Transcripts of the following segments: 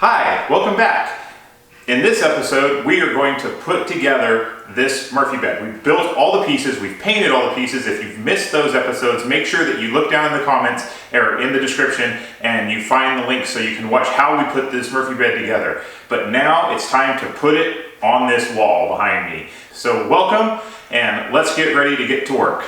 Hi, welcome back. In this episode, we are going to put together this Murphy bed. We've built all the pieces, we've painted all the pieces. If you've missed those episodes, make sure that you look down in the comments or in the description and you find the link so you can watch how we put this Murphy bed together. But now it's time to put it on this wall behind me. So welcome, and let's get ready to get to work.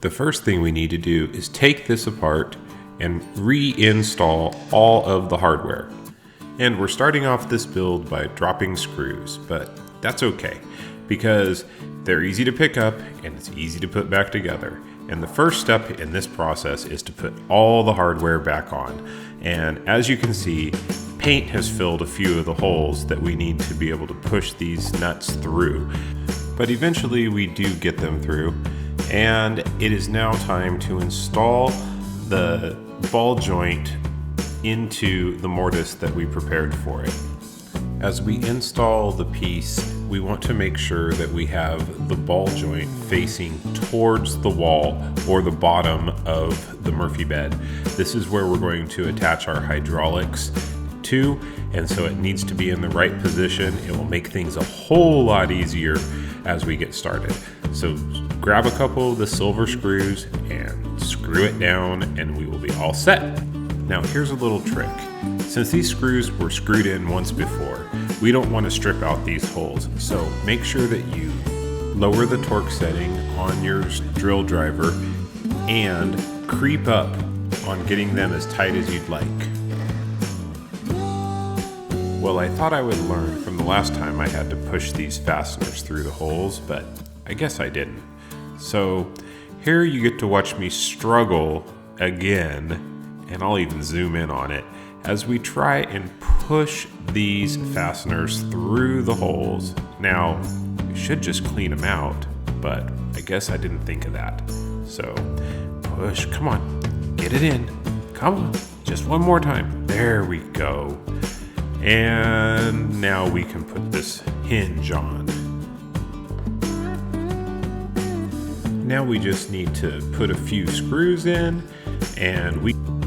The first thing we need to do is take this apart and reinstall all of the hardware. And we're starting off this build by dropping screws, but that's okay because they're easy to pick up and it's easy to put back together. And the first step in this process is to put all the hardware back on. And as you can see, paint has filled a few of the holes that we need to be able to push these nuts through. But eventually we do get them through. And it is now time to install the ball joint into the mortise that we prepared for it. As we install the piece, we want to make sure that we have the ball joint facing towards the wall or the bottom of the Murphy bed. This is where we're going to attach our hydraulics to, and so it needs to be in the right position. It will make things a whole lot easier as we get started. So grab a couple of the silver screws and screw it down and we will be all set. Now here's a little trick. Since these screws were screwed in once before, we don't want to strip out these holes. So make sure that you lower the torque setting on your drill driver and creep up on getting them as tight as you'd like. Well, I thought I would learn from the last time I had to push these fasteners through the holes, but I guess I didn't. So here you get to watch me struggle again, and I'll even zoom in on it, as we try and push these fasteners through the holes. Now, you should just clean them out, but I guess I didn't think of that. So push, come on, get it in. Come on, just one more time. There we go. And now we can put this hinge on. Now we just need to put a few screws in,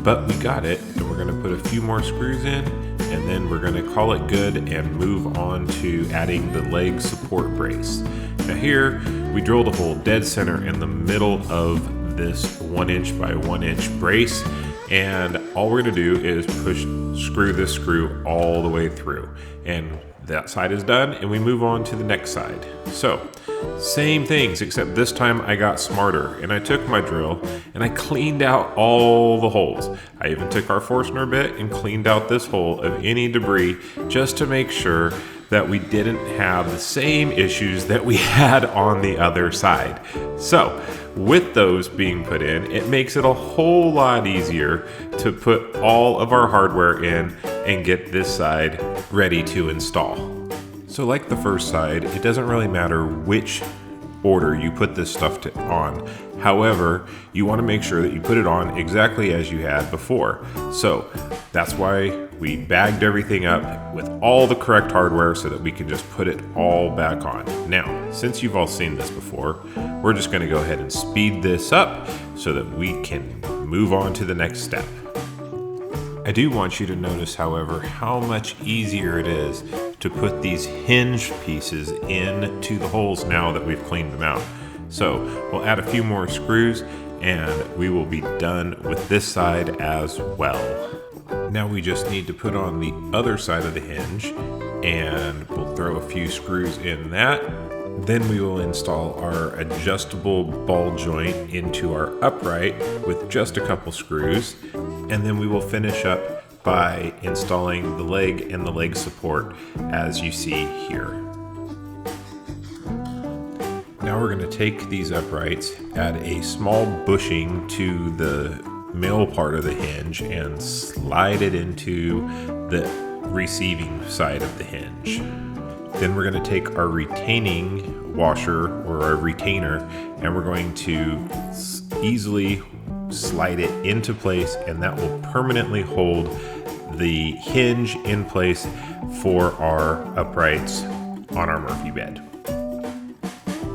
but we got it, and we're gonna put a few more screws in, and then we're gonna call it good and move on to adding the leg support brace. Now here, we drilled a hole dead center in the middle of this 1 inch by 1 inch brace, and all we're gonna do is screw this screw all the way through. And that side is done, and we move on to the next side. So, same things, except this time I got smarter, and I took my drill and I cleaned out all the holes. I even took our Forstner bit and cleaned out this hole of any debris just to make sure that we didn't have the same issues that we had on the other side. So, with those being put in, it makes it a whole lot easier to put all of our hardware in and get this side ready to install. So like the first side, it doesn't really matter which order you put this stuff on. However, you want to make sure that you put it on exactly as you had before. So that's why we bagged everything up with all the correct hardware so that we can just put it all back on. Now, since you've all seen this before, we're just going to go ahead and speed this up so that we can move on to the next step. I do want you to notice, however, how much easier it is to put these hinge pieces into the holes now that we've cleaned them out. So we'll add a few more screws and we will be done with this side as well. Now we just need to put on the other side of the hinge and we'll throw a few screws in that. Then we will install our adjustable ball joint into our upright with just a couple screws. And then we will finish up by installing the leg and the leg support as you see here. Now we're going to take these uprights, add a small bushing to the middle part of the hinge and slide it into the receiving side of the hinge. Then we're going to take our retaining washer or our retainer and we're going to easily slide it into place, and that will permanently hold the hinge in place for our uprights on our Murphy bed.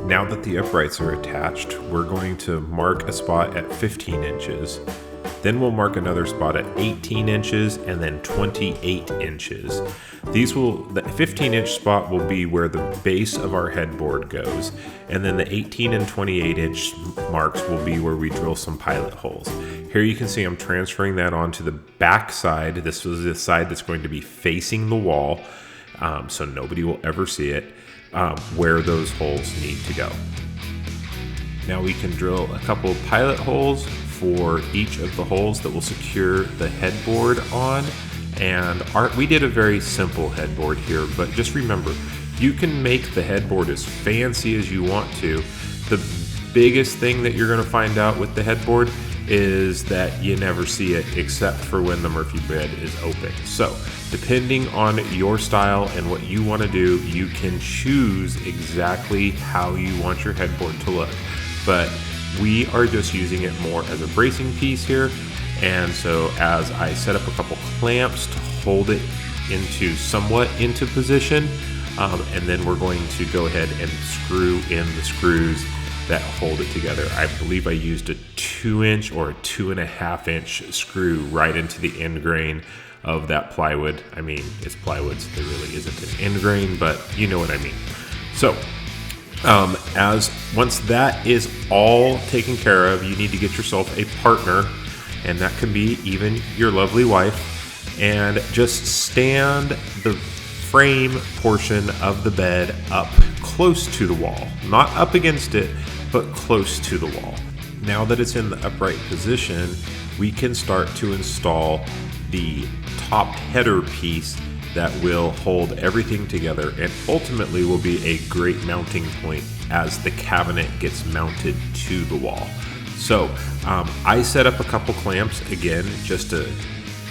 Now that the uprights are attached, we're going to mark a spot at 15 inches. Then we'll mark another spot at 18 inches and then 28 inches. The 15-inch spot will be where the base of our headboard goes, and then the 18 and 28-inch marks will be where we drill some pilot holes. Here you can see I'm transferring that onto the back side. This is the side that's going to be facing the wall, so nobody will ever see it, where those holes need to go. Now we can drill a couple of pilot holes for each of the holes that will secure the headboard on. And we did a very simple headboard here, but just remember, you can make the headboard as fancy as you want to. The biggest thing that you're going to find out with the headboard is that you never see it except for when the Murphy bed is open. So depending on your style and what you want to do, you can choose exactly how you want your headboard to look. But we are just using it more as a bracing piece here. And so as I set up a couple clamps to hold it somewhat into position, and then we're going to go ahead and screw in the screws that hold it together. I believe I used a 2-inch or a 2.5-inch screw right into the end grain of that plywood. I mean, it's plywood, so there really isn't an end grain, but you know what I mean. So once that is all taken care of, you need to get yourself a partner, and that can be even your lovely wife, and just stand the frame portion of the bed up close to the wall, not up against it, but close to the wall. Now that it's in the upright position, we can start to install the top header piece that will hold everything together and ultimately will be a great mounting point as the cabinet gets mounted to the wall. So I set up a couple clamps again just to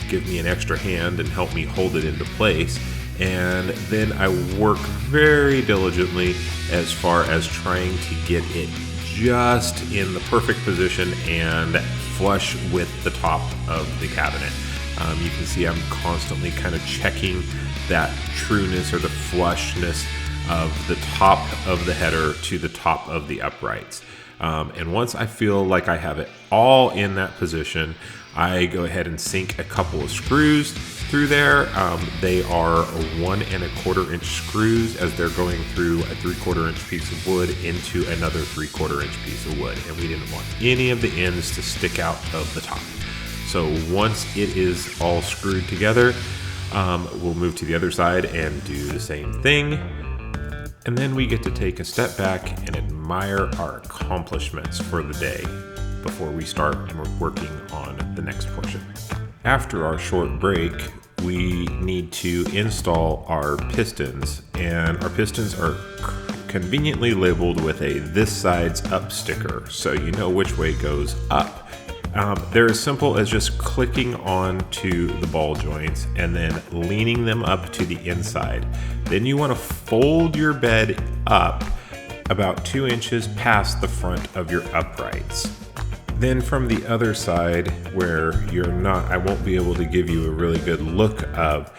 give me an extra hand and help me hold it into place. And then I work very diligently as far as trying to get it just in the perfect position and flush with the top of the cabinet. You can see I'm constantly kind of checking that trueness or the flushness of the top of the header to the top of the uprights. And once I feel like I have it all in that position, I go ahead and sink a couple of screws through there. They are 1 1/4-inch screws as they're going through a 3/4-inch piece of wood into another 3/4-inch piece of wood. And we didn't want any of the ends to stick out of the top. So once it is all screwed together, we'll move to the other side and do the same thing. And then we get to take a step back and admire our accomplishments for the day before we start working on the next portion. After our short break, we need to install our pistons, and our pistons are conveniently labeled with a "this side's up" sticker, so you know which way goes up. They're as simple as just clicking onto the ball joints and then leaning them up to the inside. Then you want to fold your bed up about 2 inches past the front of your uprights. Then from the other side where I won't be able to give you a really good look of,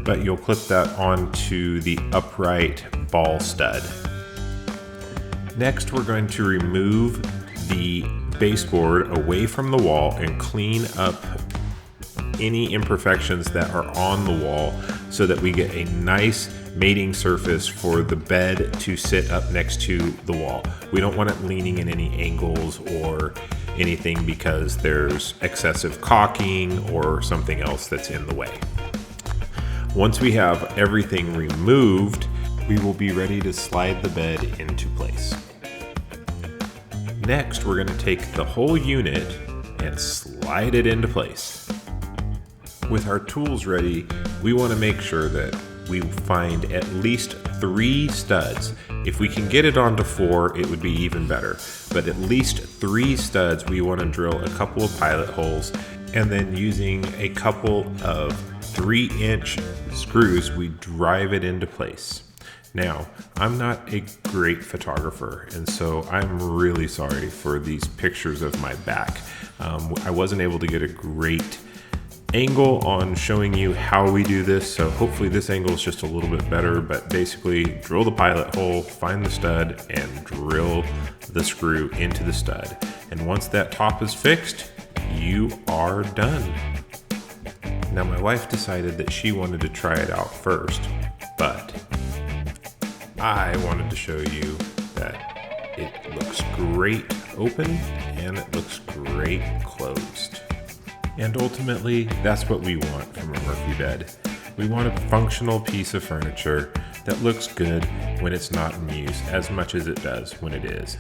but you'll clip that onto the upright ball stud. Next, we're going to remove the baseboard away from the wall and clean up any imperfections that are on the wall so that we get a nice mating surface for the bed to sit up next to the wall. We don't want it leaning in any angles or anything because there's excessive caulking or something else that's in the way. Once we have everything removed, we will be ready to slide the bed into place. Next, we're going to take the whole unit and slide it into place. With our tools ready, we want to make sure that we find at least 3 studs. If we can get it onto 4, it would be even better. But at least 3 studs, we want to drill a couple of pilot holes, and then using a couple of 3-inch screws, we drive it into place. Now, I'm not a great photographer, and so I'm really sorry for these pictures of my back. I wasn't able to get a great angle on showing you how we do this, so hopefully this angle is just a little bit better, but basically drill the pilot hole, find the stud, and drill the screw into the stud. And once that top is fixed, you are done. Now my wife decided that she wanted to try it out first, but I wanted to show you that it looks great open and it looks great closed. And ultimately, that's what we want from a Murphy bed. We want a functional piece of furniture that looks good when it's not in use as much as it does when it is.